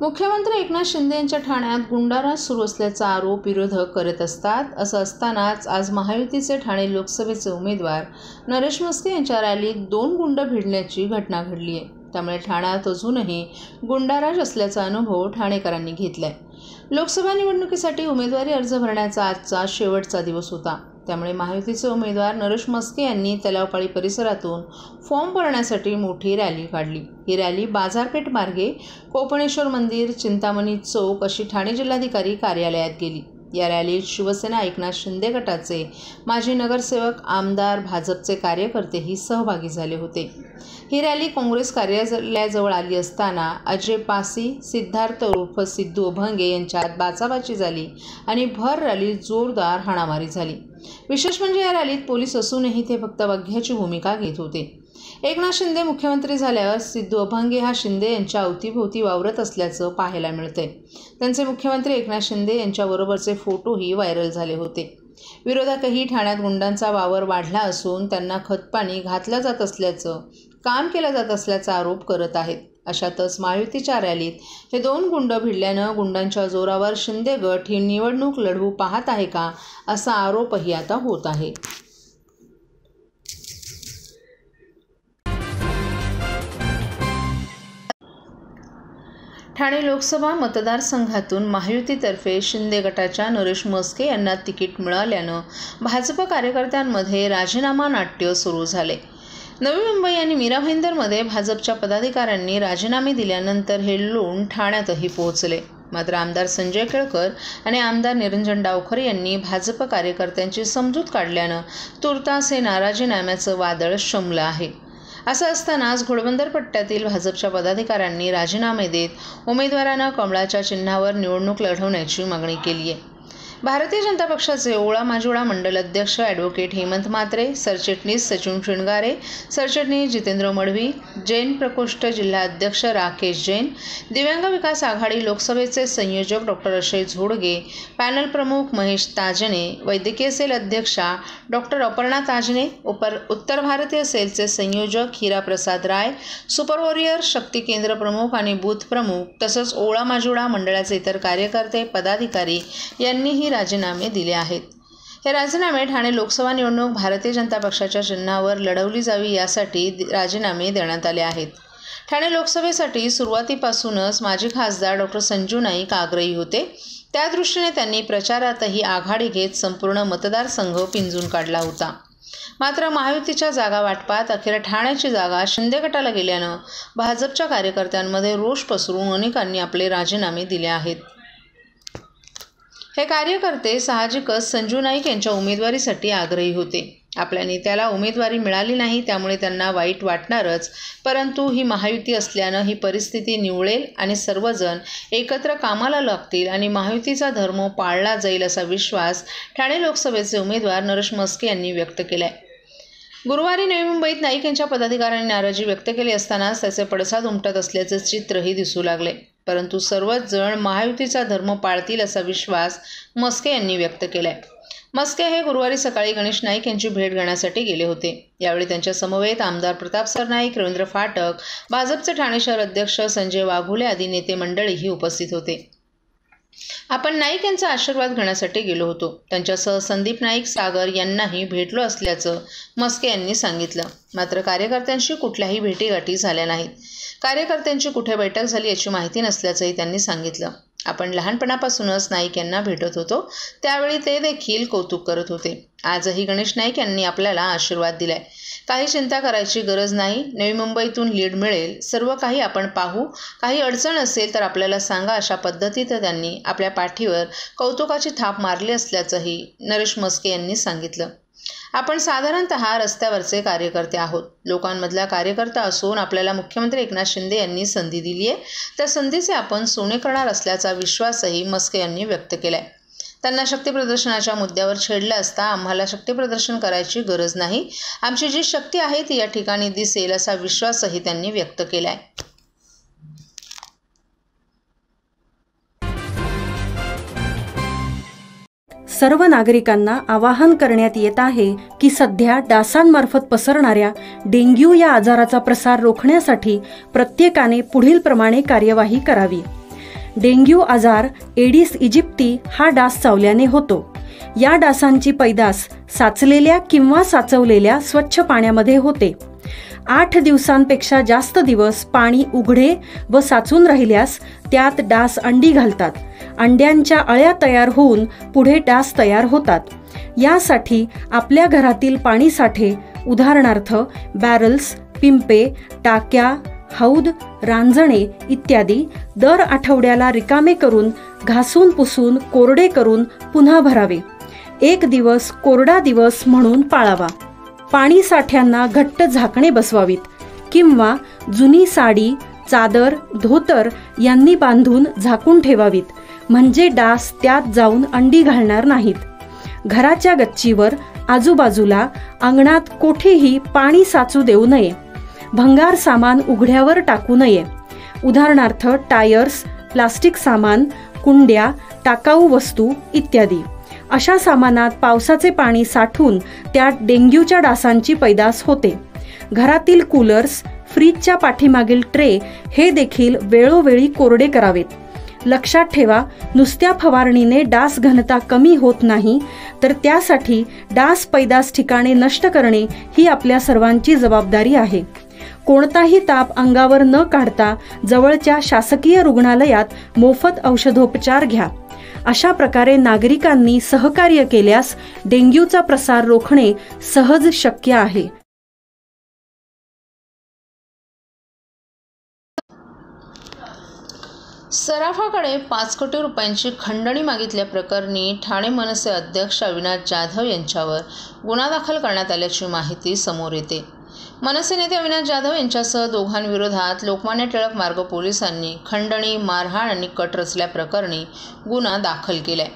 मुख्यमंत्री एकनाथ शिंदे यांच्या ठाण्यात गुंडाराज सुरू असल्याचा आरोप विरोधक करत असतात. असं असतानाच आज महायुतीचे ठाणे लोकसभेचे उमेदवार नरेश म्हस्के यांच्या रॅलीत 2 गुंड भिडण्याची घटना घडली आहे. त्यामुळे ठाण्यात अजूनही गुंडाराज असल्याचा अनुभव ठाणेकरांनी घेतलाय. लोकसभा निवडणुकीसाठी उमेदवारी अर्ज भरण्याचा आजचा शेवटचा दिवस होता. त्यामुळे महायुतीचे उमेदवार नरेश म्हस्के यांनी तलावपाळी परिसरातून फॉर्म भरण्यासाठी मोठी रॅली काढली. ही रॅली बाजारपेठ मार्गे कोपणेश्वर मंदिर, चिंतामणी चौक अशी ठाणे जिल्हाधिकारी कार्यालयात गेली. या रॅलीत शिवसेना एकनाथ शिंदे गटाचे माजी नगरसेवक, आमदार, भाजपचे कार्यकर्तेही सहभागी झाले होते. ही रॅली काँग्रेस कार्यालयाजवळ आली असताना अजय पासी, सिद्धार्थ उर्फ सिद्धू अभंगे यांच्यात बाचाबाची झाली आणि भर रॅलीत जोरदार हाणामारी झाली. विशेष म्हणजे या रॅलीत पोलीस असूनही ते फक्त बघ्याची भूमिका घेत होते. एकनाथ शिंदे मुख्यमंत्री झाल्यावर सिद्धू अभंगे हा शिंदे यांच्या अवतीभोवती वावरत असल्याचं पाहायला मिळतंय. त्यांचे मुख्यमंत्री एकनाथ शिंदे यांच्याबरोबरचे फोटोही व्हायरल झाले होते. विरोधकही ठाण्यात गुंडांचा वावर वाढला असून त्यांना खतपाणी घातलं जात असल्याचं, काम केलं जात असल्याचा आरोप करत आहेत. अशातच महायुतीच्या रॅलीत हे 2 गुंड भिडल्यानं गुंडांच्या जोरावर शिंदे गट ही निवडणूक लढवू पाहत आहे का, असा आरोपही आता होत आहे. ठाणे लोकसभा मतदारसंघातून महायुतीतर्फे शिंदे गटाच्या नरेश म्हस्के यांना तिकीट मिळाल्यानं भाजप कार्यकर्त्यांमध्ये राजीनामा नाट्य सुरू झाले. नवी मुंबई आणि मीरा भाईंदरमध्ये भाजपच्या पदाधिकाऱ्यांनी राजीनामे दिल्यानंतर हे लोण ठाण्यातही पोहोचले. मात्र आमदार संजय केळकर आणि आमदार निरंजन डावखरे यांनी भाजप कार्यकर्त्यांची समजूत काढल्यानं तुर्तास हे नाराजीनाम्याचं वादळ शमलं आहे. असं असतानाच घोडबंदर पट्ट्यातील भाजपच्या पदाधिकाऱ्यांनी राजीनामे देत उमेदवारांना कमळाच्या चिन्हावर निवडणूक लढवण्याची मागणी केली आहे. भारतीय जनता पक्षाचे ओळा माजुळा मंडल अध्यक्ष ॲडव्होकेट हेमंत म्हात्रे, सरचिटणीस सचिन शृंगारे, सरचिटणीस जितेंद्र मडवी, जैन प्रकोष्ठ जिल्हा अध्यक्ष राकेश जैन, दिव्यांग विकास आघाडी लोकसभेचे संयोजक डॉक्टर अक्षय झोडगे, पॅनल प्रमुख महेश ताजने, वैद्यकीय सेल अध्यक्षा डॉक्टर अपर्णा ताजने, उत्तर भारतीय सेलचे संयोजक हिरा प्रसाद राय, सुपर वॉरियर शक्ती केंद्र प्रमुख आणि बूथ प्रमुख तसंच ओळा माजुळा मंडळाचे इतर कार्यकर्ते, पदाधिकारी यांनीही राजीनामे दिले आहेत. हे राजीनामे ठाणे लोकसभा निवडणूक भारतीय जनता पक्षाच्या चिन्हावर लढवली जावी यासाठी राजीनामे देण्यात आले आहेत. ठाणे लोकसभेसाठी सुरुवातीपासूनच माजी खासदार डॉक्टर संजू नाईक आग्रही होते. त्या दृष्टीने त्यांनी प्रचारातही आघाडी घेत संपूर्ण मतदारसंघ पिंजून काढला होता. मात्र महायुतीच्या जागा वाटपात अखेर ठाण्याची जागा शिंदे गटाला गेल्यानं भाजपच्या कार्यकर्त्यांमध्ये रोष पसरून अनेकांनी आपले राजीनामे दिले आहेत. हे कार्यकर्ते साहजिकच संजू नाईक यांच्या उमेदवारीसाठी आग्रही होते. आपल्या नेत्याला उमेदवारी मिळाली नाही त्यामुळे त्यांना वाईट वाटणारच, परंतु ही महायुती असल्यानं ही परिस्थिती निवळेल आणि सर्वजण एकत्र कामाला लागतील आणि महायुतीचा धर्म पाळला जाईल असा विश्वास ठाणे लोकसभेचे उमेदवार नरेश म्हस्के यांनी व्यक्त केलाय. गुरुवारी नवी मुंबईत नाईक यांच्या पदाधिकाऱ्यांनी नाराजी व्यक्त केली असतानाच त्याचे पडसाद उमटत असल्याचे चित्रही दिसू लागले. परंतु सर्वच जण महायुतीचा धर्म पाळतील असा विश्वास म्हस्के यांनी व्यक्त केलाय. म्हस्के हे गुरुवारी सकाळी गणेश नाईक यांची भेट घेण्यासाठी गेले होते. यावेळी त्यांच्या समवेत आमदार प्रताप सरनाईक, रवींद्र फाटक, भाजपचे ठाणे शहर अध्यक्ष संजय वाघोले आदी नेते मंडळीही उपस्थित होते. आपण नाईक यांचा आशीर्वाद घेण्यासाठी गेलो होतो. त्यांच्यासह संदीप नाईक, सागर यांनाही भेटलो असल्याचं म्हस्के यांनी सांगितलं. मात्र कार्यकर्त्यांशी कुठल्याही भेटीगाठी झाल्या नाहीत. कार्यकर्त्यांची कुठे बैठक झाली याची माहिती नसल्याचंही त्यांनी सांगितलं. आपण लहानपणापासूनच नाईक यांना भेटत होतो, त्यावेळी ते देखील कौतुक करत होते. आजही गणेश नाईक यांनी आपल्याला आशीर्वाद दिलाय. काही चिंता करायची गरज नाही. नवी मुंबईतून लीड मिळेल. सर्व काही आपण पाहू. काही अडचण असेल तर आपल्याला सांगा, अशा पद्धतीत त्यांनी आपल्या पाठीवर कौतुकाची थाप मारली असल्याचंही नरेश म्हस्के यांनी सांगितलं. आपण साधारणतः रस्त्यावरचे कार्यकर्ते आहोत. लोकांमधला कार्यकर्ता असून आपल्याला मुख्यमंत्री एकनाथ शिंदे यांनी संधी दिली आहे. त्या संधीचे आपण सोने करणार असल्याचा विश्वासही म्हस्के यांनी व्यक्त केलाय. त्यांना शक्तीप्रदर्शनाच्या मुद्द्यावर छेडलं असता आम्हाला शक्तीप्रदर्शन करायची गरज नाही. आमची जी शक्ती आहे ती या ठिकाणी दिसेल असा विश्वासही त्यांनी व्यक्त केलाय. सर्व नागरिकांना आवाहन करण्यात येत आहे की सध्या डासांमार्फत पसरणाऱ्या डेंग्यू या आजाराचा प्रसार रोखण्यासाठी प्रत्येकाने पुढील प्रमाणे कार्यवाही करावी. डेंग्यू आजार एडिस इजिप्ती हा डास चावल्याने होतो. या डासांची पैदास साचलेल्या किंवा साचवलेल्या स्वच्छ पाण्यामध्ये होते. 8 दिवसांपेक्षा जास्त दिवस पाणी उघडे व साचून राहिल्यास त्यात डास अंडी घालतात. अंड्यांच्या अळ्या तयार होऊन पुढे डास तयार होतात. यासाठी आपल्या घरातील पाणी साठे उदाहरणार्थ बॅरल्स, पिंपे, टाक्या, हौद, रांजणे इत्यादी दर आठवड्याला रिकामे करून घासून पुसून कोरडे करून पुन्हा भरावे. 1 दिवस कोरडा दिवस म्हणून पाळावा. पाणी साठ्यांना घट्ट झाकणे बसवावीत किंवा जुनी साडी, चादर, धोतर यांनी बांधून झाकून ठेवावीत, म्हणजे डास त्यात जाऊन अंडी घालणार नाहीत. घराच्या गच्चीवर, आजूबाजूला, अंगणात कोठेही पाणी साचू देऊ नये. भंगार सामान उघड्यावर टाकू नये. उदाहरणार्थ टायर्स, प्लास्टिक सामान, कुंड्या, टाकाऊ वस्तू इत्यादी. अशा सामानात पावसाचे पाणी साठून त्यात डेंग्यूच्या डासांची पैदास होते. घरातील कूलर्स, फ्रीजच्या पाठीमागील ट्रे हे देखील वेळोवेळी कोरडे करावेत. लक्षात ठेवा, नुसत्या फवारणीने डास घनता कमी होत नाही, तर त्यासाठी डास पैदास ठिकाणे नष्ट करणे ही आपल्या सर्वांची जबाबदारी आहे. कोणताही ताप अंगावर न काढता जवळच्या शासकीय रुग्णालयात मोफत औषधोपचार घ्या. अशा प्रकारे नागरिकांनी सहकार्य केल्यास डेंग्यूचा प्रसार रोखणे सहज शक्य आहे. सराफाकडे 5 कोटी रुपयांची खंडणी मागितल्याप्रकरणी ठाणे मनसे अध्यक्ष अविनाश जाधव यांच्यावर गुन्हा दाखल करण्यात आल्याची माहिती समोर येते. मनसे नेते अविनाश जाधव यांच्यासह दोघांविरोधात लोकमान्य टिळक मार्ग पोलिसांनी खंडणी, मारहाण आणि कट रचल्याप्रकरणी गुन्हा दाखल केलाय.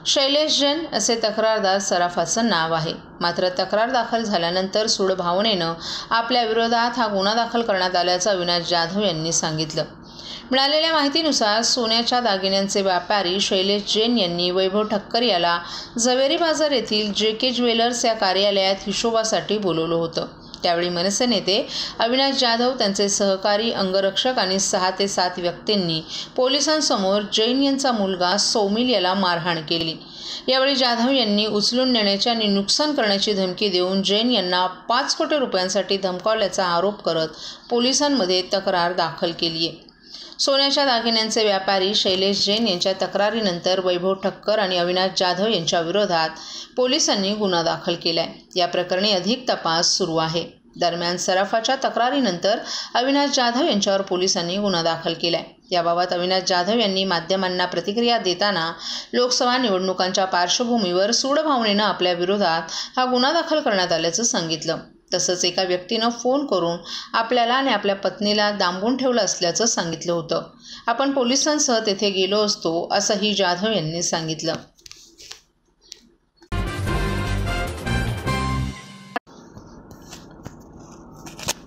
शैलेश जैन असे तक्रारदार सराफाचं नाव आहे. मात्र तक्रार दाखल झाल्यानंतर सूड भावनेनं आपल्या विरोधात हा गुन्हा दाखल करण्यात आल्याचं अविनाश जाधव यांनी सांगितलं. मिळालेल्या माहितीनुसार सोन्याच्या दागिन्यांचे व्यापारी शैलेश जैन यांनी वैभव ठक्कर याला झवेरी बाजार येथील JK ज्वेलर्स या कार्यालयात हिशोबासाठी बोलवलं होतं. त्यावेळी मनसे नेते अविनाश जाधव, त्यांचे सहकारी, अंगरक्षक आणि 6 ते 7 व्यक्तींनी पोलिसांसमोर जैन यांचा मुलगा सौमिल याला मारहाण केली. यावेळी जाधव यांनी उचलून नेण्याची आणि नुकसान करण्याची धमकी देऊन जैन यांना 5 कोटी रुपयांसाठी धमकावल्याचा आरोप करत पोलिसांमध्ये तक्रार दाखल केली आहे. सोन्याच्या दागिन्यांचे व्यापारी शैलेश जैन यांच्या तक्रारीनंतर वैभव ठक्कर आणि अविनाश जाधव यांच्या विरोधात पोलिसांनी गुन्हा दाखल केलाय. या प्रकरणी अधिक तपास सुरू आहे. दरम्यान सराफाच्या तक्रारीनंतर अविनाश जाधव यांच्यावर पोलिसांनी गुन्हा दाखल केलाय. याबाबत अविनाश जाधव यांनी माध्यमांना प्रतिक्रिया देताना लोकसभा निवडणुकांच्या पार्श्वभूमीवर सूड भावनेनं आपल्या विरोधात हा गुन्हा दाखल करण्यात आल्याचं सांगितलं. तसंच एका व्यक्तीनं फोन करून आपल्याला आणि आपल्या पत्नीला डांबून ठेवलं असल्याचं सांगितलं होतं. आपण पोलिसांसह तेथे गेलो असतो असंही जाधव यांनी सांगितलं.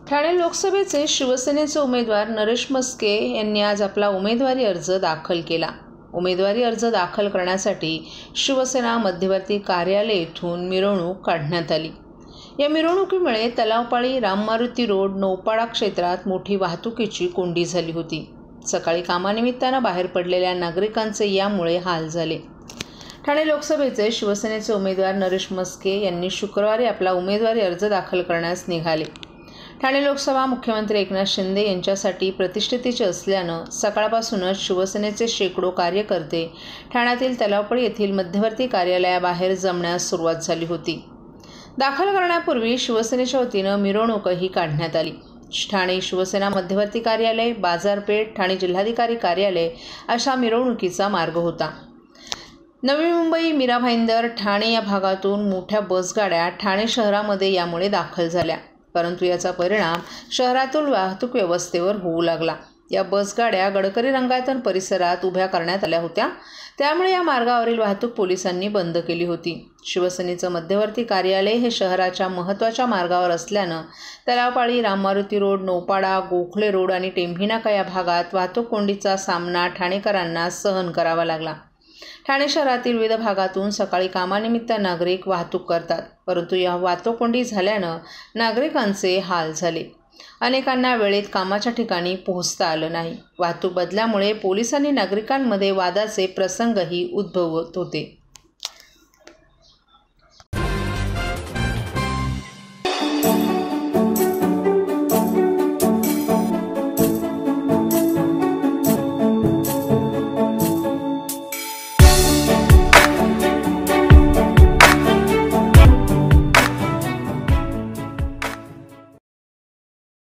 ठाणे लोकसभेचे शिवसेनेचे उमेदवार नरेश म्हस्के यांनी आज आपला उमेदवारी अर्ज दाखल केला. उमेदवारी अर्ज दाखल करण्यासाठी शिवसेना मध्यवर्ती कार्यालय येथून मिरवणूक काढण्यात आली. या मिरवणुकीमुळे तलावपाळी, राममारुती रोड, नौपाडा क्षेत्रात मोठी वाहतुकीची कोंडी झाली होती. सकाळी कामानिमित्तानं बाहेर पडलेल्या नागरिकांचे यामुळे हाल झाले. ठाणे लोकसभेचे शिवसेनेचे उमेदवार नरेश म्हस्के यांनी शुक्रवारी आपला उमेदवारी अर्ज दाखल करण्यास निघाले. ठाणे लोकसभा मुख्यमंत्री एकनाथ शिंदे यांच्यासाठी प्रतिष्ठेची असल्यानं सकाळपासूनच शिवसेनेचे शेकडो कार्यकर्ते ठाण्यातील तलावपाळी येथील मध्यवर्ती कार्यालयाबाहेर जमण्यास सुरुवात झाली होती. दाखल करण्यापूर्वी शिवसेनेच्या वतीनं मिरवणूकही काढण्यात आली. ठाणे शिवसेना मध्यवर्ती कार्यालय, बाजारपेठ, ठाणे जिल्हाधिकारी कार्यालय अशा मिरवणुकीचा मार्ग होता. नवी मुंबई, मीरा भाईंदर, ठाणे या भागातून मोठ्या बसगाड्या ठाणे शहरामध्ये यामुळे दाखल झाल्या. परंतु याचा परिणाम शहरातील वाहतूक व्यवस्थेवर होऊ लागला. या बसगाड्या गडकरी रंगायतन परिसरात उभ्या करण्यात आल्या होत्या. त्यामुळे या मार्गावरील वाहतूक पोलिसांनी बंद केली होती. शिवसेनेचं मध्यवर्ती कार्यालय हे शहराच्या महत्त्वाच्या मार्गावर असल्यानं तलावपाळी, राममारुती रोड, नौपाडा, गोखले रोड आणि टेंभिनाका या भागात वाहतूक कोंडीचा सामना ठाणेकरांना सहन करावा लागला. ठाणे शहरातील विविध भागातून सकाळी कामानिमित्त नागरिक वाहतूक करतात. परंतु या वाहतूक कोंडी झाल्यानं नागरिकांचे हाल झाले. अनेकांना वेळेत कामाच्या ठिकाणी पोहोचता आलं नाही. वाहतूक बदलामुळे पोलिसांनी नागरिकांमध्ये वादाचे प्रसंगही उद्भवत होते.